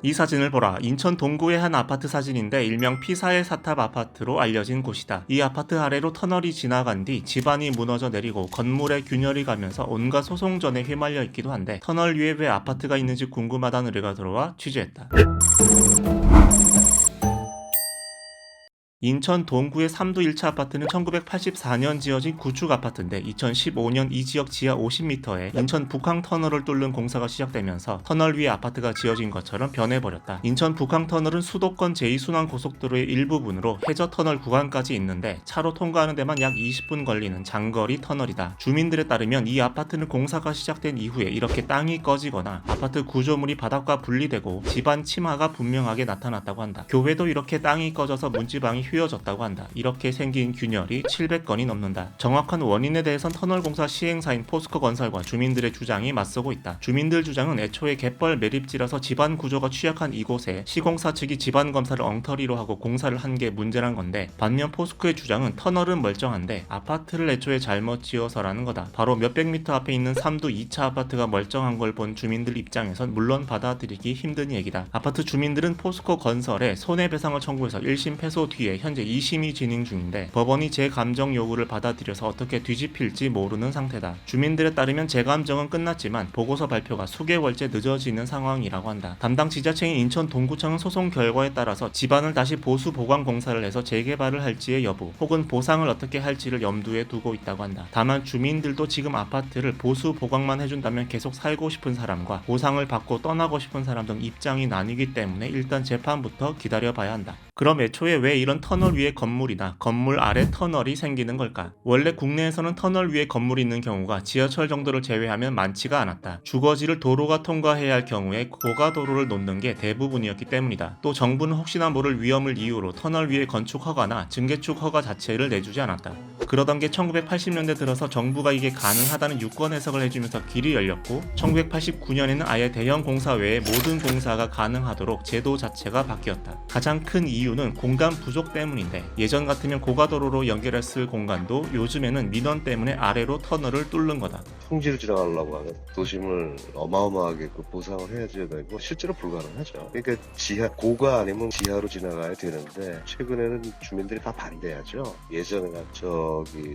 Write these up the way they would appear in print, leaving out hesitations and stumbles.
이 사진을 보라. 인천 동구의 한 아파트 사진인데 일명 피사의 사탑 아파트로 알려진 곳이다. 이 아파트 아래로 터널이 지나간 뒤 집안이 무너져 내리고 건물에 균열이 가면서 온갖 소송전에 휘말려 있기도 한데 터널 위에 왜 아파트가 있는지 궁금하다는 의뢰가 들어와 취재했다. 인천 동구의 삼두 1차 아파트는 1984년 지어진 구축 아파트인데 2015년 이 지역 지하 50m에 인천 북항 터널을 뚫는 공사가 시작되면서 터널 위에 아파트가 지어진 것처럼 변해버렸다. 인천 북항 터널은 수도권 제2순환고속도로의 일부분으로 해저 터널 구간까지 있는데 차로 통과하는 데만 약 20분 걸리는 장거리 터널이다. 주민들에 따르면 이 아파트는 공사가 시작된 이후에 이렇게 땅이 꺼지거나 아파트 구조물이 바닥과 분리되고 집안 침하가 분명하게 나타났다고 한다. 교외도 이렇게 땅이 꺼져서 문지방이 휘어졌다고 한다. 이렇게 생긴 균열이 700건이 넘는다. 정확한 원인에 대해선 터널 공사 시행사인 포스코 건설과 주민들의 주장이 맞서고 있다. 주민들 주장은 애초에 갯벌 매립지라서 집안 구조가 취약한 이곳에 시공사 측이 집안 검사를 엉터리로 하고 공사를 한 게 문제란 건데, 반면 포스코의 주장은 터널은 멀쩡한데 아파트를 애초에 잘못 지어서라는 거다. 바로 몇백 미터 앞에 있는 삼두 2차 아파트가 멀쩡한 걸 본 주민들 입장에선 물론 받아들이기 힘든 얘기다. 아파트 주민들은 포스코 건설에 손해배상을 청구해서 1심 패소 뒤에 현재 2심이 진행 중인데 법원이 제 감정 요구를 받아들여서 어떻게 뒤집힐지 모르는 상태다. 주민들에 따르면 제 감정은 끝났지만 보고서 발표가 수개월째 늦어지는 상황이라고 한다. 담당 지자체인 인천 동구청은 소송 결과에 따라서 집안을 다시 보수 보강 공사를 해서 재개발을 할지의 여부 혹은 보상을 어떻게 할지를 염두에 두고 있다고 한다. 다만 주민들도 지금 아파트를 보수 보강만 해준다면 계속 살고 싶은 사람과 보상을 받고 떠나고 싶은 사람 등 입장이 나뉘기 때문에 일단 재판부터 기다려봐야 한다. 그럼 애초에 왜 이런 터널 위에 건물이나 건물 아래 터널이 생기는 걸까? 원래 국내에서는 터널 위에 건물이 있는 경우가 지하철 정도를 제외하면 많지가 않았다. 주거지를 도로가 통과해야 할 경우에 고가도로를 놓는 게 대부분이었기 때문이다. 또 정부는 혹시나 모를 위험을 이유로 터널 위에 건축 허가나 증개축 허가 자체를 내주지 않았다. 그러던 게 1980년대 들어서 정부가 이게 가능하다는 유권 해석을 해주면서 길이 열렸고 1989년에는 아예 대형 공사 외에 모든 공사가 가능하도록 제도 자체가 바뀌었다. 가장 큰 이유는 공간 부족 때문인데 예전 같으면 고가도로로 연결했을 공간도 요즘에는 민원 때문에 아래로 터널을 뚫는 거다. 평지로 지나가려고 하면 도심을 어마어마하게 보상을 해줘야 되고 실제로 불가능하죠. 그러니까 고가 아니면 지하로 지나가야 되는데 최근에는 주민들이 다 반대하죠. 예전에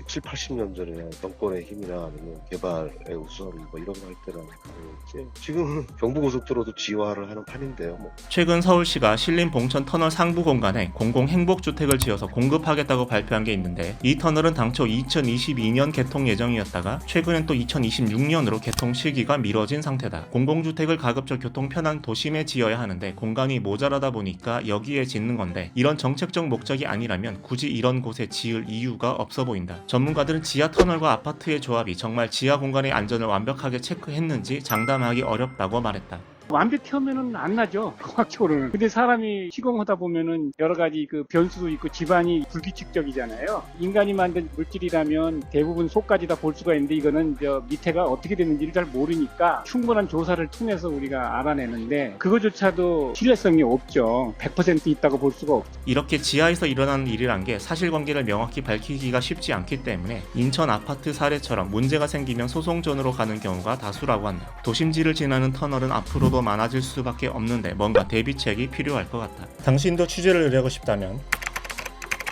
7, 80년 전에 정권의 힘이나 아니면 개발의 우선 이런 거 할 때는 가능했지. 지금은 경부고속도로도 지화를 하는 판인데요. 최근 서울시가 신림 봉천 터널 상부 공간에 공공 행복주택을 지어서 공급하겠다고 발표한 게 있는데 이 터널은 당초 2022년 개통 예정이었다가 최근엔 또 2026년으로 개통 시기가 미뤄진 상태다. 공공주택을 가급적 교통 편한 도심에 지어야 하는데 공간이 모자라다 보니까 여기에 짓는 건데 이런 정책적 목적이 아니라면 굳이 이런 곳에 지을 이유가 없어 보인다. 전문가들은 지하 터널과 아파트의 조합이 정말 지하 공간의 안전을 완벽하게 체크했는지 장담하기 어렵다고 말했다. 완벽히 하면은 안 나죠, 과학적으로는. 근데 사람이 시공하다 보면은 여러 가지 변수도 있고 집안이 불규칙적이잖아요. 인간이 만든 물질이라면 대부분 속까지 다 볼 수가 있는데 이거는 밑에가 어떻게 됐는지를 잘 모르니까 충분한 조사를 통해서 우리가 알아내는데 그거조차도 신뢰성이 없죠. 100% 있다고 볼 수가 없죠. 이렇게 지하에서 일어나는 일이란 게 사실관계를 명확히 밝히기가 쉽지 않기 때문에 인천 아파트 사례처럼 문제가 생기면 소송전으로 가는 경우가 다수라고 한다. 도심지를 지나는 터널은 앞으로도 많아질 수밖에 없는데 뭔가 대비책이 필요할 것 같아. 당신도 취재를 의뢰하고 싶다면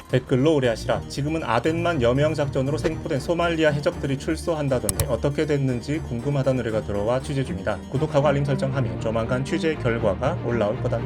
댓글로 의뢰하시라. 지금은 아덴만 여명 작전으로 생포된 소말리아 해적들이 출소한다던데 어떻게 됐는지 궁금하다는 의뢰가 들어와 취재 중이다. 구독하고 알림 설정하면 조만간 취재 결과가 올라올 거다.